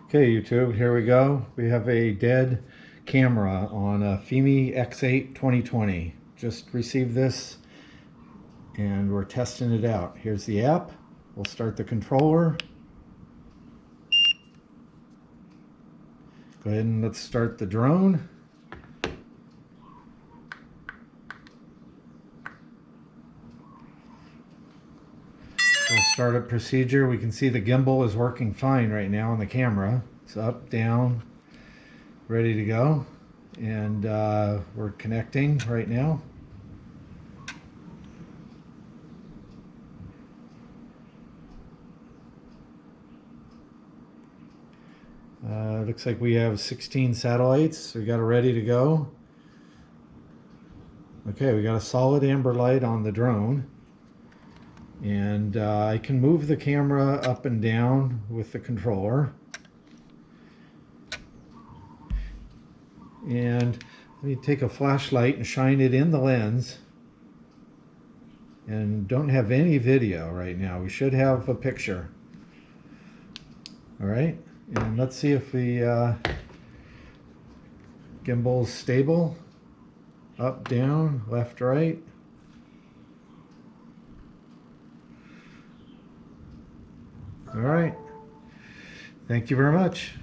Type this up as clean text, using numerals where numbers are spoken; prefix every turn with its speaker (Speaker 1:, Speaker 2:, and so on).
Speaker 1: Okay, YouTube, here we go. We have a dead camera on a Fimi X8 2020. Just received this and we're testing it out. Here's the app. We'll start the controller. Go ahead and let's start the drone. Startup procedure. We can see the gimbal is working fine right now on the camera. It's up, down, ready to go. And we're connecting right now. Looks like we have 16 satellites. We got it ready to go. Okay, we got a solid amber light on the drone. And I can move the camera up and down with the controller. And let me take a flashlight and shine it in the lens. And don't have any video right now. We should have a picture. All right, and let's see if the gimbal's stable. Up, down, left, right. All right. Thank you very much.